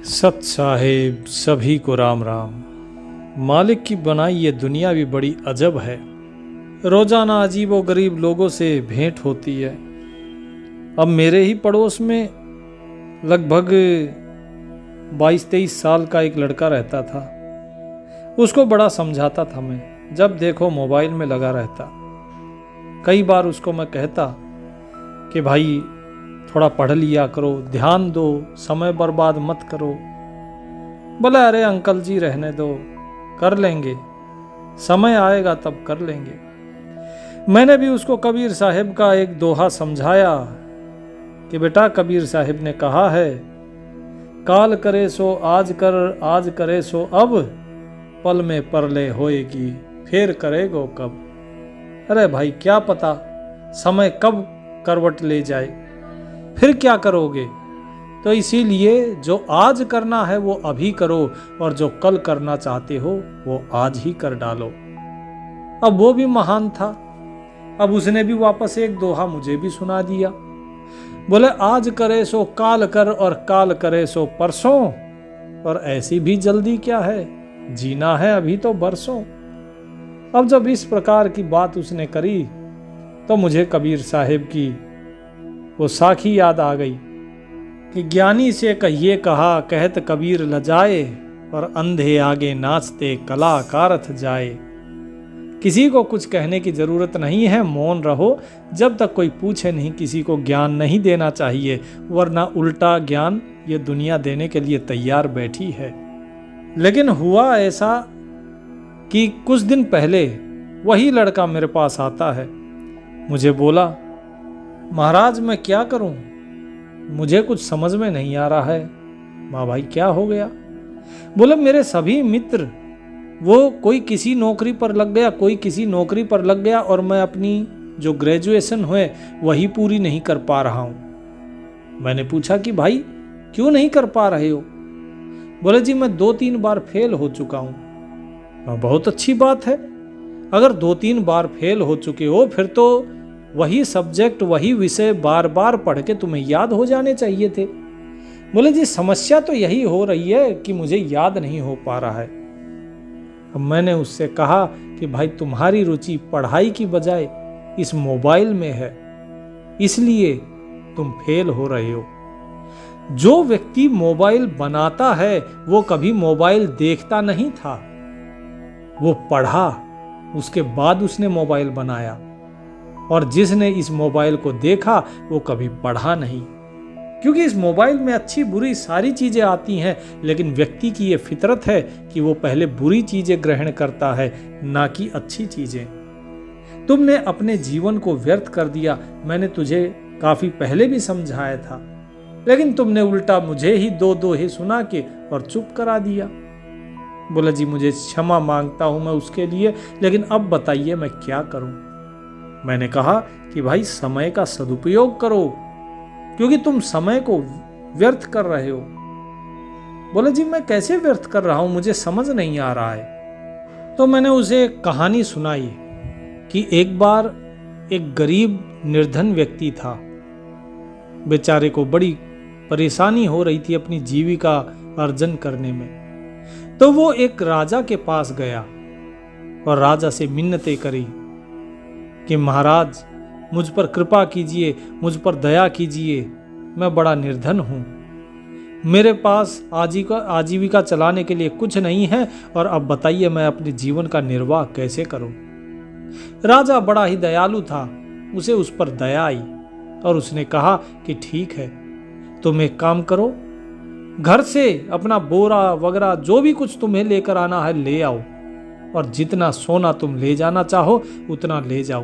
सत साहेब सभी को राम राम। मालिक की बनाई ये दुनिया भी बड़ी अजब है। रोजाना अजीब व गरीब लोगों से भेंट होती है। अब मेरे ही पड़ोस में लगभग 22-23 साल का एक लड़का रहता था। उसको बड़ा समझाता था मैं, जब देखो मोबाइल में लगा रहता। कई बार उसको मैं कहता कि भाई थोड़ा पढ़ लिया करो, ध्यान दो, समय बर्बाद मत करो। बोले अरे अंकल जी रहने दो, कर लेंगे, समय आएगा तब कर लेंगे। मैंने भी उसको कबीर साहिब का एक दोहा समझाया कि बेटा कबीर साहिब ने कहा है, काल करे सो आज कर, आज करे सो अब, पल में परले होएगी, फिर करेगो कब। अरे भाई क्या पता समय कब करवट ले जाए, फिर क्या करोगे। तो इसीलिए जो आज करना है वो अभी करो, और जो कल करना चाहते हो वो आज ही कर डालो। अब वो भी महान था। अब उसने भी वापस एक दोहा मुझे भी सुना दिया। बोले आज करे सो काल कर, और काल करे सो परसों, और ऐसी भी जल्दी क्या है, जीना है अभी तो बरसों। अब जब इस प्रकार की बात उसने करी तो मुझे कबीर साहिब की वो साखी याद आ गई कि ज्ञानी से कहिए कहा, कहत कबीर लजाए, और अंधे आगे नाचते कलाकारथ जाए। किसी को कुछ कहने की जरूरत नहीं है, मौन रहो जब तक कोई पूछे नहीं। किसी को ज्ञान नहीं देना चाहिए, वरना उल्टा ज्ञान ये दुनिया देने के लिए तैयार बैठी है। लेकिन हुआ ऐसा कि कुछ दिन पहले वही लड़का मेरे पास आता है। मुझे बोला, महाराज मैं क्या करूं, मुझे कुछ समझ में नहीं आ रहा है। माँ भाई क्या हो गया। बोले मेरे सभी मित्र वो कोई किसी नौकरी पर लग गया, कोई किसी नौकरी पर लग गया, और मैं अपनी जो ग्रेजुएशन हुए वही पूरी नहीं कर पा रहा हूं। मैंने पूछा कि भाई क्यों नहीं कर पा रहे हो। बोले जी मैं 2-3 बार फेल हो चुका हूं। बहुत अच्छी बात है, अगर 2-3 बार फेल हो चुके हो फिर तो वही सब्जेक्ट वही विषय बार बार पढ़ के तुम्हें याद हो जाने चाहिए थे। बोले जी समस्या तो यही हो रही है कि मुझे याद नहीं हो पा रहा है। अब मैंने उससे कहा कि भाई तुम्हारी रुचि पढ़ाई की बजाय इस मोबाइल में है, इसलिए तुम फेल हो रहे हो। जो व्यक्ति मोबाइल बनाता है वो कभी मोबाइल देखता नहीं था, वो पढ़ा, उसके बाद उसने मोबाइल बनाया। और जिसने इस मोबाइल को देखा वो कभी पढ़ा नहीं, क्योंकि इस मोबाइल में अच्छी बुरी सारी चीजें आती हैं, लेकिन व्यक्ति की ये फितरत है कि वो पहले बुरी चीजें ग्रहण करता है, ना कि अच्छी चीजें। तुमने अपने जीवन को व्यर्थ कर दिया। मैंने तुझे काफी पहले भी समझाया था, लेकिन तुमने उल्टा मुझे ही दो दोहे सुना के और चुप करा दिया। बोला जी मुझे क्षमा मांगता हूं मैं उसके लिए, लेकिन अब बताइए मैं क्या करूं। मैंने कहा कि भाई समय का सदुपयोग करो, क्योंकि तुम समय को व्यर्थ कर रहे हो। बोले जी मैं कैसे व्यर्थ कर रहा हूं, मुझे समझ नहीं आ रहा है। तो मैंने उसे एक कहानी सुनाई कि एक बार एक गरीब निर्धन व्यक्ति था। बेचारे को बड़ी परेशानी हो रही थी अपनी जीविका अर्जन करने में। तो वो एक राजा के पास गया और राजा से मिन्नतें करी कि महाराज मुझ पर कृपा कीजिए, मुझ पर दया कीजिए, मैं बड़ा निर्धन हूँ, मेरे पास आजीविका चलाने के लिए कुछ नहीं है, और अब बताइए मैं अपने जीवन का निर्वाह कैसे करूं। राजा बड़ा ही दयालु था, उसे उस पर दया आई और उसने कहा कि ठीक है, तुम एक काम करो, घर से अपना बोरा वगैरह जो भी कुछ तुम्हें लेकर आना है ले आओ, और जितना सोना तुम ले जाना चाहो उतना ले जाओ।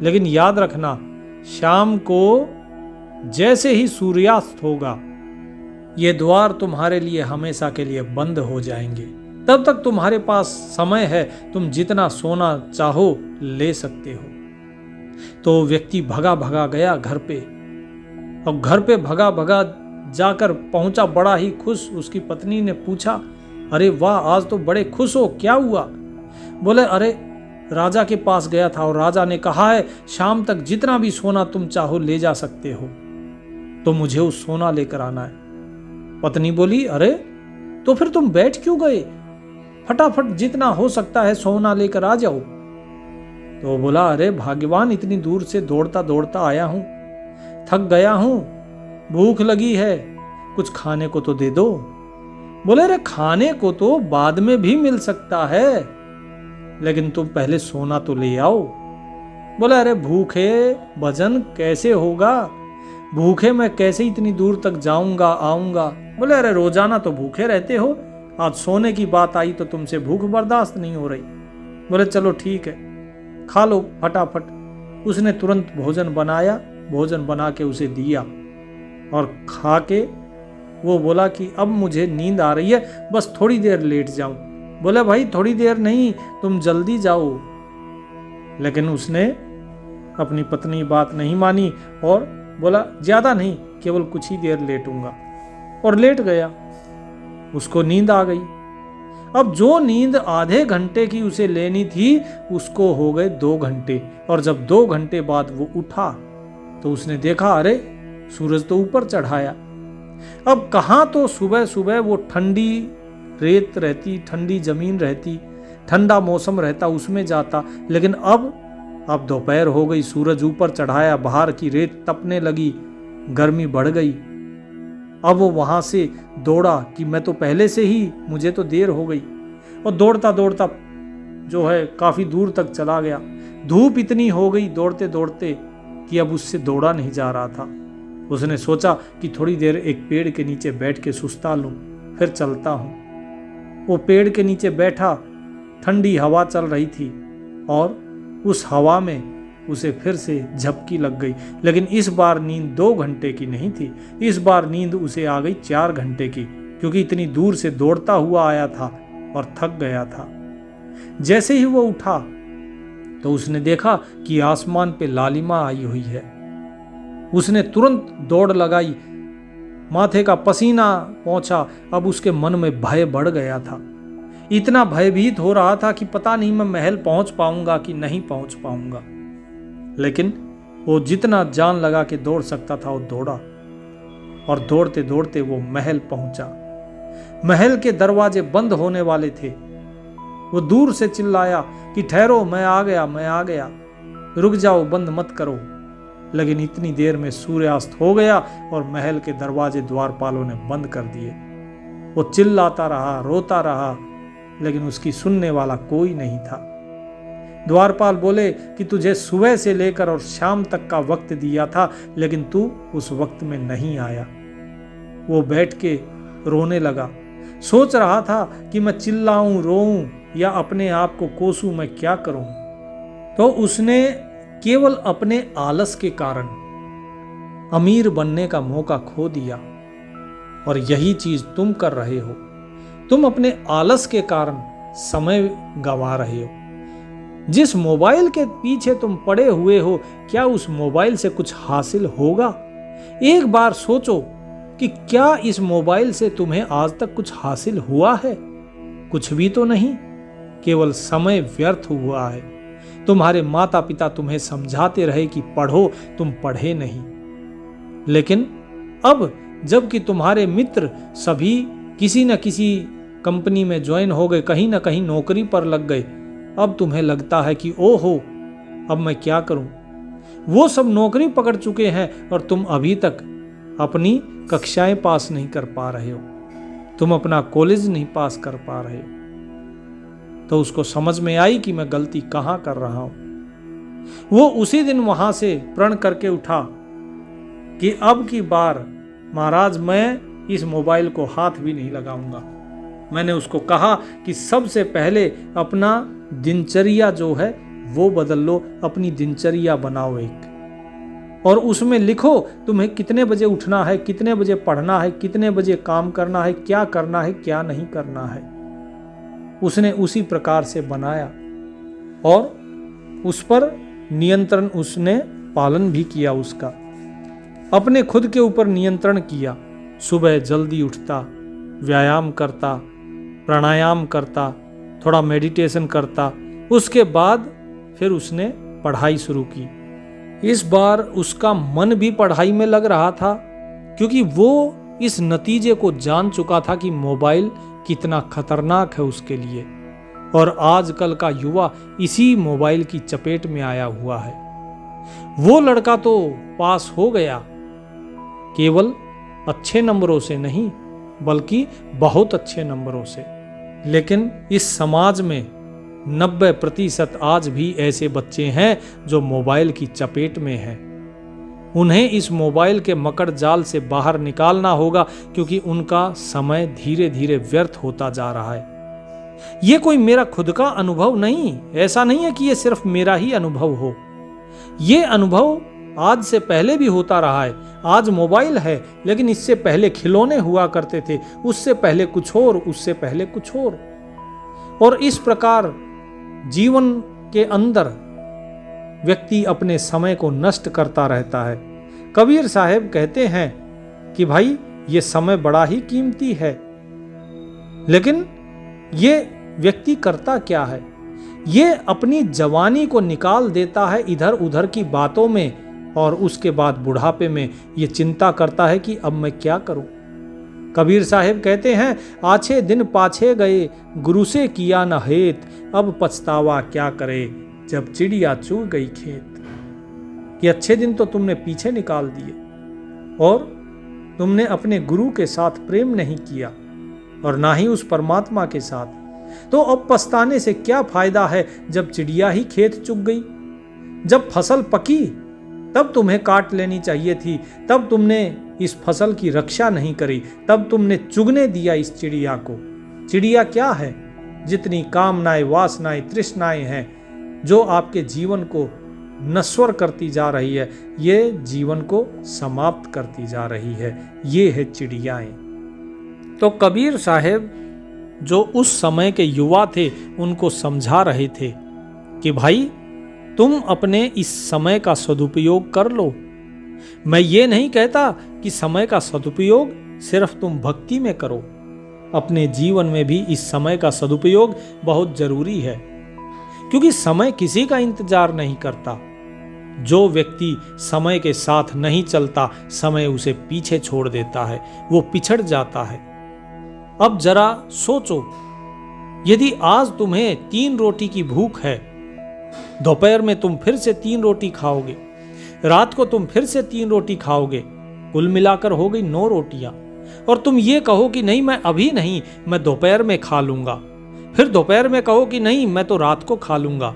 लेकिन याद रखना, शाम को जैसे ही सूर्यास्त होगा ये द्वार तुम्हारे लिए हमेशा के लिए बंद हो जाएंगे। तब तक तुम्हारे पास समय है, तुम जितना सोना चाहो ले सकते हो। तो व्यक्ति भगा भगा गया घर पे, और घर पे भगा भगा जाकर पहुंचा बड़ा ही खुश। उसकी पत्नी ने पूछा, अरे वाह आज तो बड़े खुश हो, क्या हुआ। बोले अरे राजा के पास गया था और राजा ने कहा है शाम तक जितना भी सोना तुम चाहो ले जा सकते हो, तो मुझे उस सोना लेकर आना है। पत्नी बोली, अरे तो फिर तुम बैठ क्यों गए? फटाफट जितना हो सकता है सोना लेकर आ जाओ। तो वो बोला, अरे भाग्यवान, इतनी दूर से दौड़ता दौड़ता आया हूं, थक गया हूं, भूख लगी है, कुछ खाने को तो दे दो। बोले, अरे खाने को तो बाद में भी मिल सकता है, लेकिन तुम पहले सोना तो ले आओ। बोले, अरे भूखे भजन कैसे होगा, भूखे मैं कैसे इतनी दूर तक जाऊंगा आऊंगा। बोले, अरे रोजाना तो भूखे रहते हो, आज सोने की बात आई तो तुमसे भूख बर्दाश्त नहीं हो रही। बोले, चलो ठीक है, खा लो फटाफट। उसने तुरंत भोजन बनाया, भोजन बना के उसे दिया और खा के वो बोला कि अब मुझे नींद आ रही है, बस थोड़ी देर लेट जाऊं। बोले, भाई थोड़ी देर नहीं, तुम जल्दी जाओ। लेकिन उसने अपनी पत्नी बात नहीं मानी और बोला, ज्यादा नहीं, केवल कुछ ही देर लेटूंगा, और लेट गया। उसको नींद आ गई। अब जो नींद आधे घंटे की उसे लेनी थी उसको हो गए 2 घंटे, और जब 2 घंटे बाद वो उठा तो उसने देखा, अरे सूरज तो ऊपर चढ़ाया। अब कहाँ तो सुबह सुबह वो ठंडी रेत रहती, ठंडी जमीन रहती, ठंडा मौसम रहता, उसमें जाता, लेकिन अब दोपहर हो गई, सूरज ऊपर चढ़ाया, बाहर की रेत तपने लगी, गर्मी बढ़ गई। अब वो वहां से दौड़ा कि मैं तो पहले से ही, मुझे तो देर हो गई, और दौड़ता दौड़ता जो है काफी दूर तक चला गया। धूप इतनी हो गई दौड़ते दौड़ते कि अब उससे दौड़ा नहीं जा रहा था। उसने सोचा कि थोड़ी देर एक पेड़ के नीचे बैठ के सुस्ता लूं, फिर चलता हूं। वो पेड़ के नीचे बैठा, ठंडी हवा चल रही थी और उस हवा में उसे फिर से झपकी लग गई, लेकिन इस बार नींद 2 घंटे की नहीं थी, इस बार नींद उसे आ गई 4 घंटे की, क्योंकि इतनी दूर से दौड़ता हुआ आया था और थक गया था। जैसे ही वो उठा तो उसने देखा कि आसमान पे लालिमा आई हुई है। उसने तुरंत दौड़ लगाई, माथे का पसीना पहुंचा। अब उसके मन में भय बढ़ गया था, इतना भयभीत हो रहा था कि पता नहीं मैं महल पहुंच पाऊंगा कि नहीं पहुंच पाऊंगा। लेकिन वो जितना जान लगा के दौड़ सकता था वो दौड़ा, और दौड़ते दौड़ते वो महल पहुंचा। महल के दरवाजे बंद होने वाले थे। वो दूर से चिल्लाया कि ठहरो, मैं आ गया, मैं आ गया, रुक जाओ, बंद मत करो। लेकिन इतनी देर में सूर्यास्त हो गया और महल के दरवाजे द्वारपालों ने बंद कर दिए। वो चिल्लाता रहा, रोता रहा, लेकिन उसकी सुनने वाला कोई नहीं था। द्वारपाल बोले कि तुझे सुबह से लेकर और शाम तक का वक्त दिया था, लेकिन तू उस वक्त में नहीं आया। वो बैठ के रोने लगा, सोच रहा था कि मैं चिल्लाऊं, रोऊं या अपने आप को कोसूं, मैं क्या करूं। तो उसने केवल अपने आलस के कारण अमीर बनने का मौका खो दिया, और यही चीज तुम कर रहे हो। तुम अपने आलस के कारण समय गंवा रहे हो। जिस मोबाइल के पीछे तुम पड़े हुए हो, क्या उस मोबाइल से कुछ हासिल होगा? एक बार सोचो कि क्या इस मोबाइल से तुम्हें आज तक कुछ हासिल हुआ है? कुछ भी तो नहीं, केवल समय व्यर्थ हुआ है। तुम्हारे माता पिता तुम्हें समझाते रहे कि पढ़ो, तुम पढ़े नहीं। लेकिन अब जबकि तुम्हारे मित्र सभी किसी न किसी कंपनी में ज्वाइन हो गए, कहीं ना कहीं नौकरी पर लग गए, अब तुम्हें लगता है कि ओहो, अब मैं क्या करूं। वो सब नौकरी पकड़ चुके हैं और तुम अभी तक अपनी कक्षाएं पास नहीं कर पा रहे हो, तुम अपना कॉलेज नहीं पास कर पा रहे हो। तो उसको समझ में आई कि मैं गलती कहां कर रहा हूं। वो उसी दिन वहां से प्रण करके उठा कि अब की बार महाराज मैं इस मोबाइल को हाथ भी नहीं लगाऊंगा। मैंने उसको कहा कि सबसे पहले अपना दिनचर्या जो है वो बदल लो, अपनी दिनचर्या बनाओ एक, और उसमें लिखो तुम्हें कितने बजे उठना है, कितने बजे पढ़ना है, कितने बजे काम करना है, क्या करना है, क्या नहीं करना है। उसने उसी प्रकार से बनाया और उस पर नियंत्रण उसने पालन भी किया उसका। अपने खुद के ऊपर नियंत्रण किया। सुबह जल्दी उठता, व्यायाम करता, प्राणायाम करता, थोड़ा मेडिटेशन करता। उसके बाद फिर उसने पढ़ाई शुरू की। इस बार उसका मन भी पढ़ाई में लग रहा था, क्योंकि वो इस नतीजे को जान चुका था कि मोबाइल कितना खतरनाक है उसके लिए, और आजकल का युवा इसी मोबाइल की चपेट में आया हुआ है। वो लड़का तो पास हो गया, केवल अच्छे नंबरों से नहीं बल्कि बहुत अच्छे नंबरों से, लेकिन इस समाज में 90% आज भी ऐसे बच्चे हैं जो मोबाइल की चपेट में हैं। उन्हें इस मोबाइल के मकड़ जाल से बाहर निकालना होगा, क्योंकि उनका समय धीरे धीरे व्यर्थ होता जा रहा है। ये कोई मेरा खुद का अनुभव नहीं, ऐसा नहीं है कि ये सिर्फ मेरा ही अनुभव हो। ये अनुभव आज से पहले भी होता रहा है। आज मोबाइल है, लेकिन इससे पहले खिलौने हुआ करते थे, उससे पहले कुछ और, उससे पहले कुछ और इस प्रकार जीवन के अंदर व्यक्ति अपने समय को नष्ट करता रहता है। कबीर साहब कहते हैं कि भाई ये समय बड़ा ही कीमती है, लेकिन ये व्यक्ति करता क्या है? ये अपनी जवानी को निकाल देता है इधर उधर की बातों में, और उसके बाद बुढ़ापे में ये चिंता करता है कि अब मैं क्या करूं। कबीर साहब कहते हैं, आछे दिन पाछे गए, गुरु से किया न हेत, अब पछतावा क्या करे, जब चिड़िया चुग गई खेत। कि अच्छे दिन तो तुमने पीछे निकाल दिए, और तुमने अपने गुरु के साथ प्रेम नहीं किया, और ना ही उस परमात्मा के साथ। तो अब पछताने से क्या फायदा है, जब चिड़िया ही खेत चुग गई। जब फसल पकी तब तुम्हें काट लेनी चाहिए थी, तब तुमने इस फसल की रक्षा नहीं करी, तब तुमने चुगने दिया इस चिड़िया को। चिड़िया क्या है? जितनी कामनाएं, वासनाएं, तृष्णाएं हैं जो आपके जीवन को नश्वर करती जा रही है, ये जीवन को समाप्त करती जा रही है। ये है चिड़ियाएं। तो कबीर साहब जो उस समय के युवा थे उनको समझा रहे थे कि भाई तुम अपने इस समय का सदुपयोग कर लो। मैं ये नहीं कहता कि समय का सदुपयोग सिर्फ तुम भक्ति में करो, अपने जीवन में भी इस समय का सदुपयोग बहुत जरूरी है, क्योंकि समय किसी का इंतजार नहीं करता। जो व्यक्ति समय के साथ नहीं चलता, समय उसे पीछे छोड़ देता है, वो पिछड़ जाता है। अब जरा सोचो, यदि आज तुम्हें 3 रोटी की भूख है, दोपहर में तुम फिर से 3 रोटी खाओगे, रात को तुम फिर से 3 रोटी खाओगे, कुल मिलाकर हो गई 9 रोटियां, और तुम ये कहो कि नहीं मैं अभी नहीं, मैं दोपहर में खा लूंगा, फिर दोपहर में कहो कि नहीं मैं तो रात को खा लूंगा।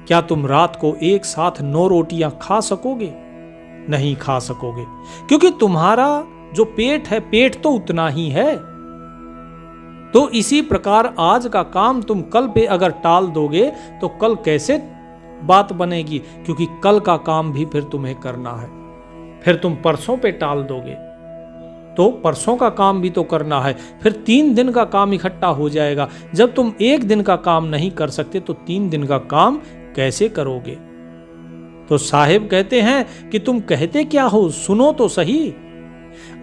क्या तुम रात को एक साथ 9 रोटियां खा सकोगे? नहीं खा सकोगे, क्योंकि तुम्हारा जो पेट है, पेट तो उतना ही है। तो इसी प्रकार आज का काम तुम कल पे अगर टाल दोगे तो कल कैसे बात बनेगी, क्योंकि कल का काम भी फिर तुम्हें करना है। फिर तुम परसों पे टाल दोगे तो परसों का काम भी तो करना है, फिर 3 दिन का काम इकट्ठा हो जाएगा। जब तुम 1 दिन का काम नहीं कर सकते तो 3 दिन का काम कैसे करोगे? तो साहिब कहते हैं कि तुम कहते क्या हो, सुनो तो सही।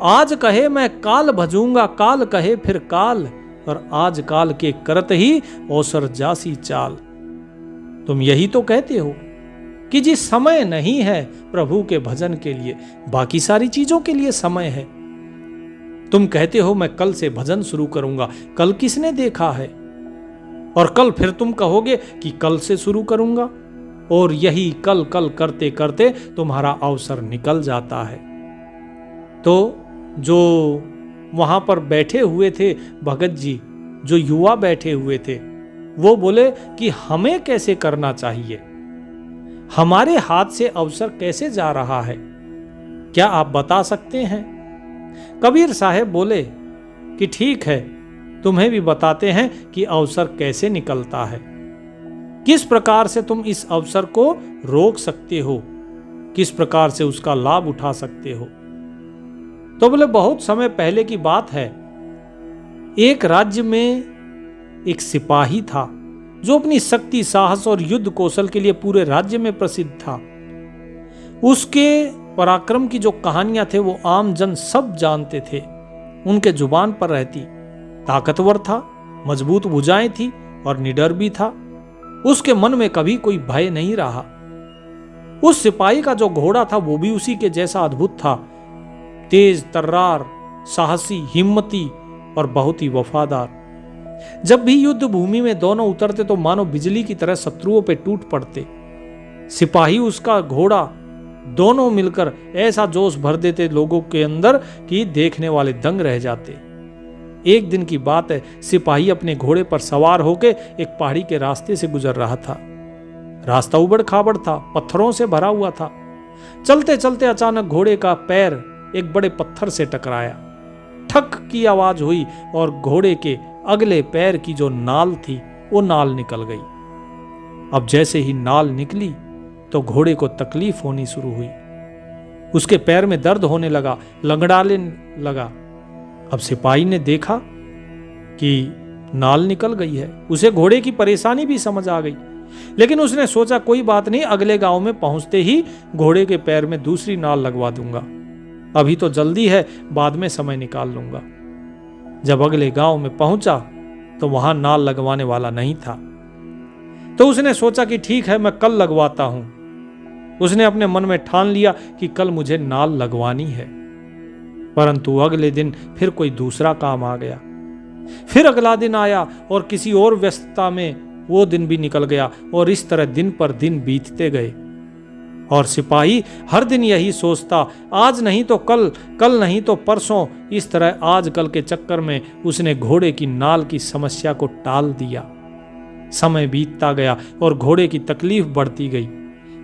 आज कहे मैं काल भजूंगा, काल कहे फिर काल, और आज काल के करत ही अवसर जासी चाल। तुम यही तो कहते हो कि जी समय नहीं है प्रभु के भजन के लिए, बाकी सारी चीजों के लिए समय है। तुम कहते हो मैं कल से भजन शुरू करूंगा, कल किसने देखा है? और कल फिर तुम कहोगे कि कल से शुरू करूंगा, और यही कल कल करते करते तुम्हारा अवसर निकल जाता है। तो जो वहां पर बैठे हुए थे भगत जी, जो युवा बैठे हुए थे, वो बोले कि हमें कैसे करना चाहिए, हमारे हाथ से अवसर कैसे जा रहा है, क्या आप बता सकते हैं? कबीर साहब बोले कि ठीक है, तुम्हें भी बताते हैं कि अवसर कैसे निकलता है, किस प्रकार से तुम इस अवसर को रोक सकते हो, किस प्रकार से उसका लाभ उठा सकते हो। तो बोले बहुत समय पहले की बात है, एक राज्य में एक सिपाही था जो अपनी शक्ति, साहस और युद्ध कौशल के लिए पूरे राज्य में प्रसिद्ध था। उसके पराक्रम की जो कहानियां थे वो आम जन सब जानते थे, उनके जुबान पर रहती। ताकतवर था, मजबूत भुजाएं थी और निडर भी था। उसके मन में कभी कोई भय नहीं रहा। उस सिपाही का जो घोड़ा था वो भी उसी के जैसा अद्भुत था, तेज तर्रार साहसी, हिम्मती और बहुत ही वफादार। जब भी युद्ध भूमि में दोनों उतरते तो मानो बिजली की तरह शत्रुओं पे टूट पड़ते। सिपाही, उसका घोड़ा, दोनों मिलकर ऐसा जोश भर देते लोगों के अंदर कि देखने वाले दंग रह जाते। एक दिन की बात है, सिपाही अपने घोड़े पर सवार होकर एक पहाड़ी के रास्ते से गुजर रहा था। रास्ता उबड़ खाबड़ था, पत्थरों से भरा हुआ था। चलते चलते अचानक घोड़े का पैर एक बड़े पत्थर से टकराया। ठक की आवाज हुई और घोड़े के अगले पैर की जो नाल थी वो नाल निकल गई। अब जैसे ही नाल निकली तो घोड़े को तकलीफ होनी शुरू हुई। उसके पैर में दर्द होने लगा, लंगड़ाने लगा। अब सिपाही ने देखा कि नाल निकल गई है। उसे घोड़े की परेशानी भी समझ आ गई, लेकिन उसने सोचा कोई बात नहीं, अगले गांव में पहुंचते ही घोड़े के पैर में दूसरी नाल लगवा दूंगा। अभी तो जल्दी है, बाद में समय निकाल लूंगा। जब अगले गांव में पहुंचा तो वहां नाल लगवाने वाला नहीं था। तो उसने सोचा कि ठीक है, मैं कल लगवाता हूं। उसने अपने मन में ठान लिया कि कल मुझे नाल लगवानी है। परंतु अगले दिन फिर कोई दूसरा काम आ गया। फिर अगला दिन आया और किसी और व्यस्तता में वो दिन भी निकल गया और इस तरह दिन पर दिन बीतते गए। और सिपाही हर दिन यही सोचता, आज नहीं तो कल, कल नहीं तो परसों। इस तरह आज कल के चक्कर में उसने घोड़े की नाल की समस्या को टाल दिया। समय बीतता गया और घोड़े की तकलीफ बढ़ती गई।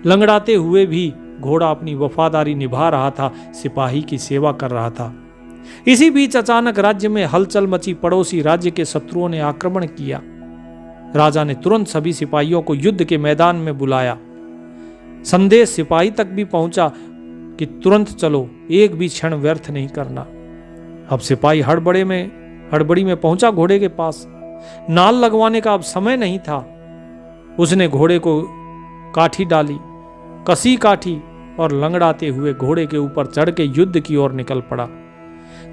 लंगड़ाते हुए भी घोड़ा अपनी वफादारी निभा रहा था, सिपाही की सेवा कर रहा था। इसी बीच अचानक राज्य में हलचल मची। पड़ोसी राज्य के शत्रुओं ने आक्रमण किया। राजा ने तुरंत सभी सिपाहियों को युद्ध के मैदान में बुलाया। संदेश सिपाही तक भी पहुंचा कि तुरंत चलो, एक भी क्षण व्यर्थ नहीं करना। अब सिपाही हड़बड़ी में पहुंचा घोड़े के पास। नाल लगवाने का अब समय नहीं था। उसने घोड़े को काठी डाली, कसी काठी और लंगड़ाते हुए घोड़े के ऊपर चढ़ के युद्ध की ओर निकल पड़ा।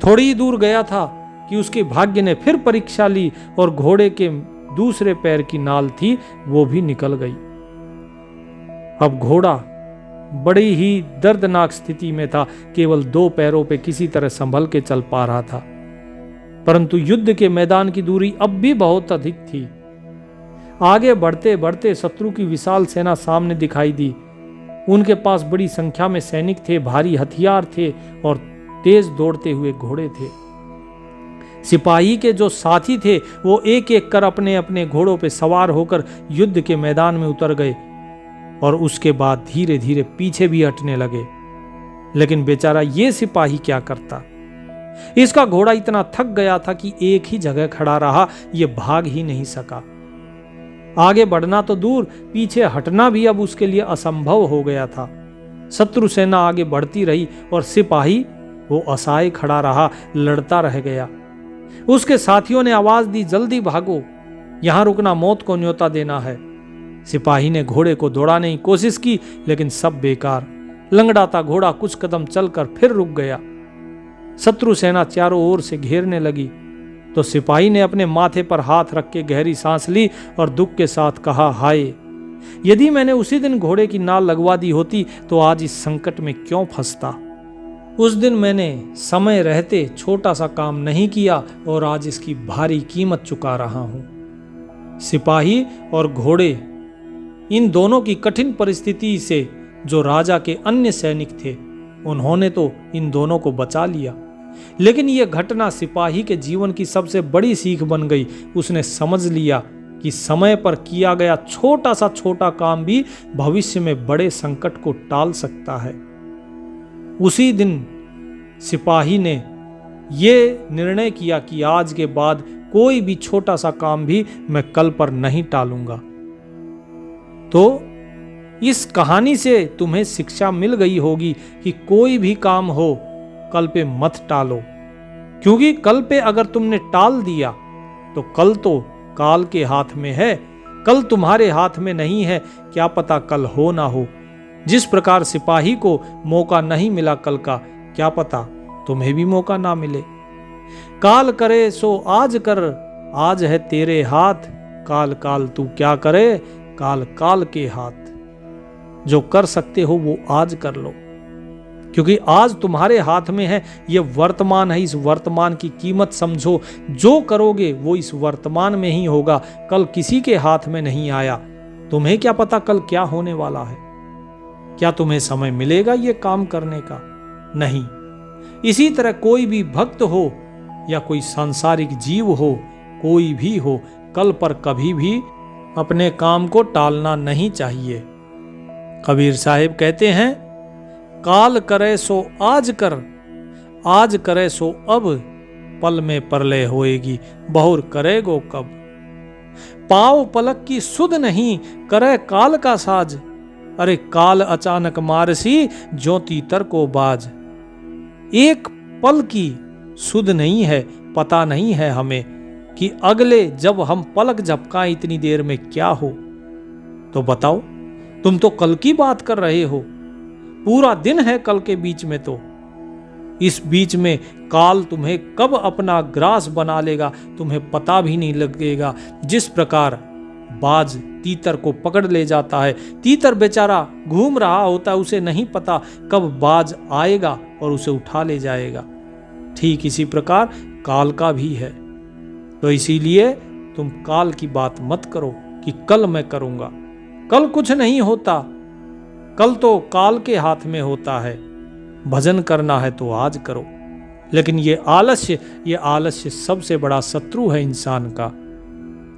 थोड़ी ही दूर गया था कि उसके भाग्य ने फिर परीक्षा ली और घोड़े के दूसरे पैर की नाल थी वो भी निकल गई। अब घोड़ा बड़ी ही दर्दनाक स्थिति में था, केवल दो पैरों पे किसी तरह संभल के चल पा रहा था। परंतु युद्ध के मैदान की दूरी अब भी बहुत अधिक थी। आगे बढ़ते बढ़ते शत्रु की विशाल सेना सामने दिखाई दी। उनके पास बड़ी संख्या में सैनिक थे, भारी हथियार थे और तेज दौड़ते हुए घोड़े थे। सिपाही के जो साथी थे वो एक एक कर अपने अपने घोड़ों पर सवार होकर युद्ध के मैदान में उतर गए और उसके बाद धीरे धीरे पीछे भी हटने लगे। लेकिन बेचारा ये सिपाही क्या करता। इसका घोड़ा इतना थक गया था कि एक ही जगह खड़ा रहा, ये भाग ही नहीं सका। आगे बढ़ना तो दूर, पीछे हटना भी अब उसके लिए असंभव हो गया था। शत्रु सेना आगे बढ़ती रही और सिपाही वो असहाय खड़ा रहा, लड़ता रह गया। उसके साथियों ने आवाज दी, जल्दी भागो, यहां रुकना मौत को न्योता देना है। सिपाही ने घोड़े को दौड़ाने की कोशिश की, लेकिन सब बेकार। लंगड़ाता घोड़ा कुछ कदम चलकर फिर रुक गया। शत्रु सेना चारों ओर से घेरने लगी तो सिपाही ने अपने माथे पर हाथ रख के गहरी सांस ली और दुख के साथ कहा, हाय, यदि मैंने उसी दिन घोड़े की नाल लगवा दी होती तो आज इस संकट में क्यों फंसता। उस दिन मैंने समय रहते छोटा सा काम नहीं किया और आज इसकी भारी कीमत चुका रहा हूं। सिपाही और घोड़े, इन दोनों की कठिन परिस्थिति से जो राजा के अन्य सैनिक थे उन्होंने तो इन दोनों को बचा लिया, लेकिन यह घटना सिपाही के जीवन की सबसे बड़ी सीख बन गई। उसने समझ लिया कि समय पर किया गया छोटा सा छोटा काम भी भविष्य में बड़े संकट को टाल सकता है। उसी दिन सिपाही ने यह निर्णय किया कि आज के बाद कोई भी छोटा सा काम भी मैं कल पर नहीं टालूंगा। तो इस कहानी से तुम्हें शिक्षा मिल गई होगी कि कोई भी काम हो कल पे मत टालो, क्योंकि कल पे अगर तुमने टाल दिया तो कल तो काल के हाथ में है, कल तुम्हारे हाथ में नहीं है। क्या पता कल हो ना हो। जिस प्रकार सिपाही को मौका नहीं मिला कल का, क्या पता तुम्हें भी मौका ना मिले। काल करे सो आज कर, आज है तेरे हाथ, काल काल तू क्या करे, काल काल के हाथ। जो कर सकते हो वो आज कर लो, क्योंकि आज तुम्हारे हाथ में है, ये वर्तमान है, इस वर्तमान की कीमत समझो। जो करोगे वो इस वर्तमान में ही होगा, कल किसी के हाथ में नहीं आया। तुम्हें क्या पता कल क्या होने वाला है? क्या तुम्हें समय मिलेगा ये काम करने का? नहीं। इसी तरह कोई भी भक्त हो या कोई सांसारिक जीव हो, कोई भी हो, कल पर कभी भी अपने काम को टालना नहीं चाहिए। कबीर साहिब कहते हैं, काल करे सो आज कर, आज करे सो अब, पल में परलय होएगी, बहुर करेगो कब। पाव पलक की सुध नहीं, करे काल का साज, अरे काल अचानक मारसी, ज्योति तर को बाज। एक पल की सुध नहीं है, पता नहीं है हमें कि अगले जब हम पलक झपकाएं इतनी देर में क्या हो। तो बताओ, तुम तो कल की बात कर रहे हो, पूरा दिन है कल के बीच में। तो इस बीच में काल तुम्हें कब अपना ग्रास बना लेगा तुम्हें पता भी नहीं लगेगा। जिस प्रकार बाज तीतर को पकड़ ले जाता है, तीतर बेचारा घूम रहा होता है, उसे नहीं पता कब बाज आएगा और उसे उठा ले जाएगा। ठीक इसी प्रकार काल का भी है। तो इसीलिए तुम काल की बात मत करो कि कल मैं करूंगा। कल कुछ नहीं होता, कल तो काल के हाथ में होता है। भजन करना है तो आज करो। लेकिन ये आलस्य सबसे बड़ा शत्रु है इंसान का।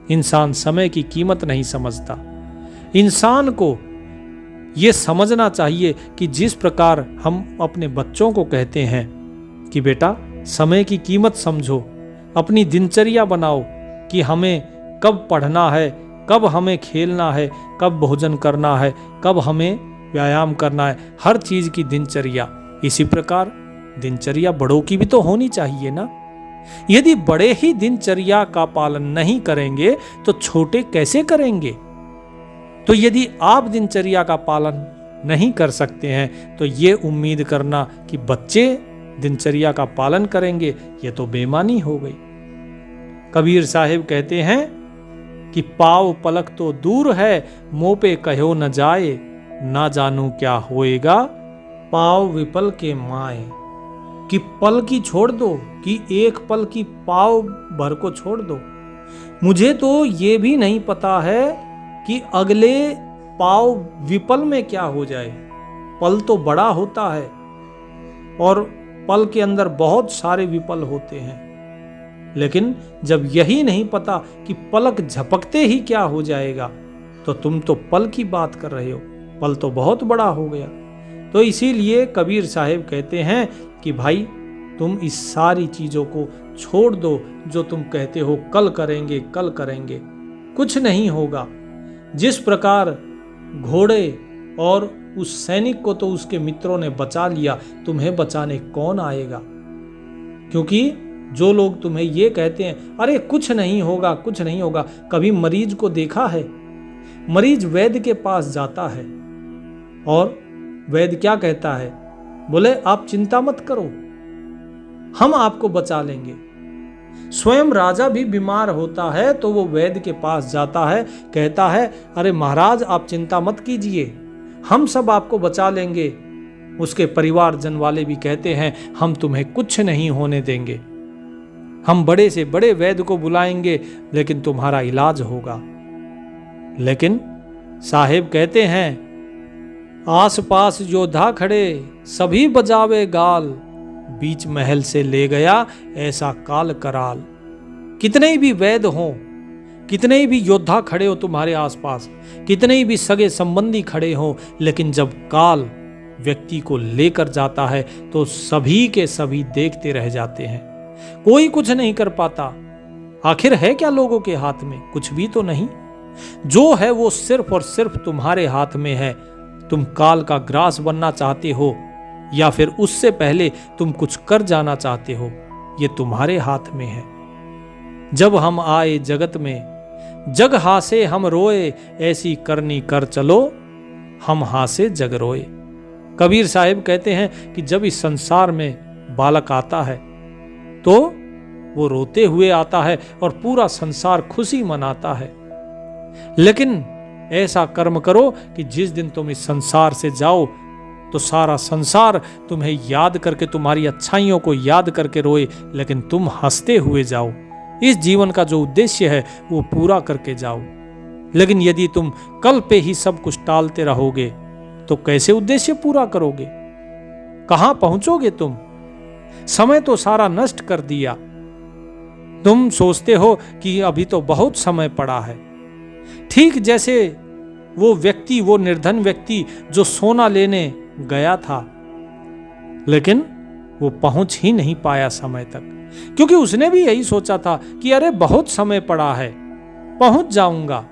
इंसान समय की कीमत नहीं समझता। इंसान को ये समझना चाहिए कि जिस प्रकार हम अपने बच्चों को कहते हैं कि बेटा समय की कीमत समझो, अपनी दिनचर्या बनाओ कि हमें कब पढ़ना है, कब हमें खेलना है, कब भोजन करना है, कब हमें व्यायाम करना है, हर चीज की दिनचर्या। इसी प्रकार दिनचर्या बड़ों की भी तो होनी चाहिए ना। यदि बड़े ही दिनचर्या का पालन नहीं करेंगे तो छोटे कैसे करेंगे? तो यदि आप दिनचर्या का पालन नहीं कर सकते हैं तो ये उम्मीद करना कि बच्चे दिनचर्या का पालन करेंगे, ये तो बेईमानी हो गई। कबीर साहिब कहते हैं कि पाव पलक तो दूर है, मुंह पे कहो न जाए, ना जानू क्या होएगा, पाव विपल के माए। कि पल की छोड़ दो, कि एक पल की पाव भर को छोड़ दो। मुझे तो ये भी नहीं पता है कि अगले पाव विपल में क्या हो जाए। पल तो बड़ा होता है और पल के अंदर बहुत सारे विपल होते हैं। लेकिन जब यही नहीं पता कि पलक झपकते ही क्या हो जाएगा, तो तुम तो पल की बात कर रहे हो। पल तो बहुत बड़ा हो गया। तो इसीलिए कबीर साहिब कहते हैं कि भाई तुम इस सारी चीजों को छोड़ दो जो तुम कहते हो कल करेंगे कल करेंगे। कुछ नहीं होगा। जिस प्रकार घोड़े और उस सैनिक को तो उसके मित्रों ने बचा लिया, तुम्हें बचाने कौन आएगा? क्योंकि जो लोग तुम्हें ये कहते हैं अरे कुछ नहीं होगा कुछ नहीं होगा, कभी मरीज को देखा है? मरीज वैद्य के पास जाता है और वैद्य क्या कहता है? बोले आप चिंता मत करो, हम आपको बचा लेंगे। स्वयं राजा भी बीमार होता है तो वो वैद्य के पास जाता है, कहता है अरे महाराज आप चिंता मत कीजिए, हम सब आपको बचा लेंगे। उसके परिवारजन वाले भी कहते हैं हम तुम्हें कुछ नहीं होने देंगे, हम बड़े से बड़े वैद्य को बुलाएंगे लेकिन तुम्हारा इलाज होगा। लेकिन साहिब कहते हैं आसपास योद्धा खड़े सभी बजावे गाल, बीच महल से ले गया ऐसा काल कराल। कितने भी वैद्य हों, कितने भी योद्धा खड़े हो तुम्हारे आसपास, कितने भी सगे संबंधी खड़े हों, लेकिन जब काल व्यक्ति को लेकर जाता है तो सभी के सभी देखते रह जाते हैं। कोई कुछ नहीं कर पाता। आखिर है क्या लोगों के हाथ में? कुछ भी तो नहीं। जो है वो सिर्फ और सिर्फ तुम्हारे हाथ में है। तुम काल का ग्रास बनना चाहते हो या फिर उससे पहले तुम कुछ कर जाना चाहते हो, ये तुम्हारे हाथ में है। जब हम आए जगत में जग हासे हम रोए, ऐसी करनी कर चलो हम हासे जग रोए। कबीर साहिब कहते हैं कि जब इस संसार में बालक आता है तो वो रोते हुए आता है और पूरा संसार खुशी मनाता है। लेकिन ऐसा कर्म करो कि जिस दिन तुम इस संसार से जाओ तो सारा संसार तुम्हें याद करके, तुम्हारी अच्छाइयों को याद करके रोए, लेकिन तुम हंसते हुए जाओ। इस जीवन का जो उद्देश्य है वो पूरा करके जाओ। लेकिन यदि तुम कल पे ही सब कुछ टालते रहोगे तो कैसे उद्देश्य पूरा करोगे? कहां पहुंचोगे तुम? समय तो सारा नष्ट कर दिया। तुम सोचते हो कि अभी तो बहुत समय पड़ा है, ठीक जैसे वो व्यक्ति, वो निर्धन व्यक्ति जो सोना लेने गया था, लेकिन वो पहुंच ही नहीं पाया समय तक, क्योंकि उसने भी यही सोचा था कि अरे बहुत समय पड़ा है, पहुंच जाऊंगा।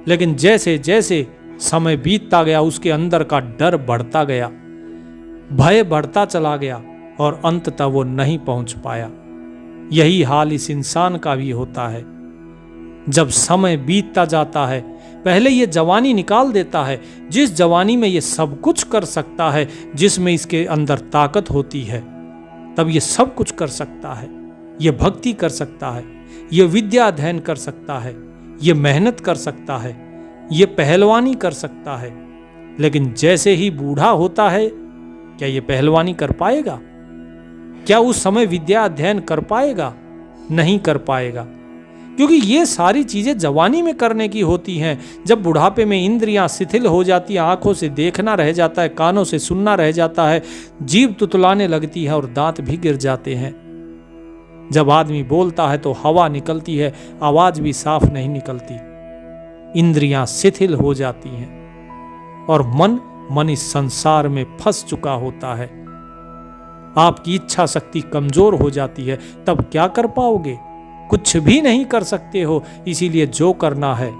लेकिन जैसे जैसे समय बीतता गया उसके अंदर का डर बढ़ता गया, भय बढ़ता चला गया और अंततः वो नहीं पहुंच पाया। यही हाल इस इंसान का भी होता है। जब समय बीतता जाता है, पहले ये जवानी निकाल देता है, जिस जवानी में ये सब कुछ कर सकता है, जिसमें इसके अंदर ताकत होती है, तब ये सब कुछ कर सकता है। ये भक्ति कर सकता है, ये विद्या अध्ययन कर सकता है, ये मेहनत कर सकता है, ये पहलवानी कर सकता है। लेकिन जैसे ही बूढ़ा होता है, क्या ये पहलवानी कर पाएगा? क्या उस समय विद्या अध्ययन कर पाएगा? नहीं कर पाएगा, क्योंकि ये सारी चीजें जवानी में करने की होती हैं। जब बुढ़ापे में इंद्रियां शिथिल हो जाती हैं, आंखों से देखना रह जाता है, कानों से सुनना रह जाता है, जीभ तुतलाने लगती है और दांत भी गिर जाते हैं। जब आदमी बोलता है तो हवा निकलती है, आवाज भी साफ नहीं निकलती। इंद्रियां शिथिल हो जाती हैं और मन इस संसार में फंस चुका होता है। आपकी इच्छा शक्ति कमजोर हो जाती है, तब क्या कर पाओगे? कुछ भी नहीं कर सकते हो। इसीलिए जो करना है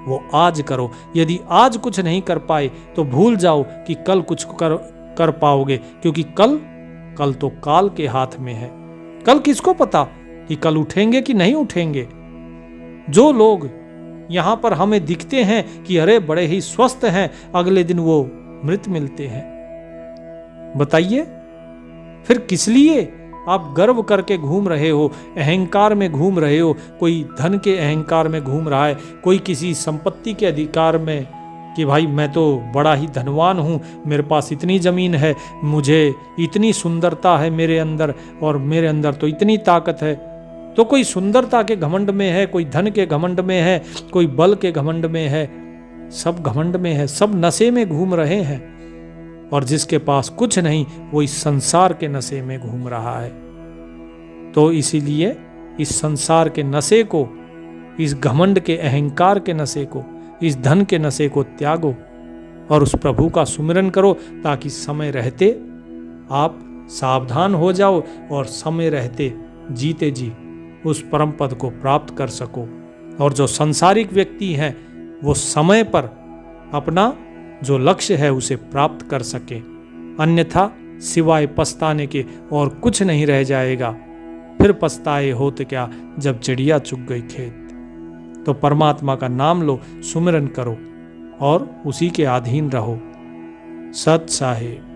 वो आज करो। यदि आज कुछ नहीं कर पाए तो भूल जाओ कि कल कुछ कर पाओगे, क्योंकि कल तो काल के हाथ में है। कल किसको पता कि कल उठेंगे कि नहीं उठेंगे। जो लोग यहां पर हमें दिखते हैं कि अरे बड़े ही स्वस्थ हैं, अगले दिन वो मृत मिलते हैं। बताइए फिर किस लिए आप गर्व करके घूम रहे हो, अहंकार में घूम रहे हो? कोई धन के अहंकार में घूम रहा है, कोई किसी संपत्ति के अधिकार में कि भाई मैं तो बड़ा ही धनवान हूँ, मेरे पास इतनी जमीन है, मुझे इतनी सुंदरता है मेरे अंदर और मेरे अंदर तो इतनी ताकत है। तो कोई सुंदरता के घमंड में है, कोई धन के घमंड में है, कोई बल के घमंड में है, सब घमंड में है, सब नशे में घूम रहे हैं। और जिसके पास कुछ नहीं वो इस संसार के नशे में घूम रहा है। तो इसीलिए इस संसार के नशे को, इस घमंड के अहंकार के नशे को, इस धन के नशे को त्यागो और उस प्रभु का सुमिरन करो, ताकि समय रहते आप सावधान हो जाओ और समय रहते जीते जी उस परम पद को प्राप्त कर सको। और जो सांसारिक व्यक्ति हैं वो समय पर अपना जो लक्ष्य है उसे प्राप्त कर सके, अन्यथा सिवाय पछताने के और कुछ नहीं रह जाएगा। फिर पछताए होत क्या जब चिड़िया चुग गई खेत। तो परमात्मा का नाम लो, सुमिरन करो और उसी के अधीन रहो। सत साहिब।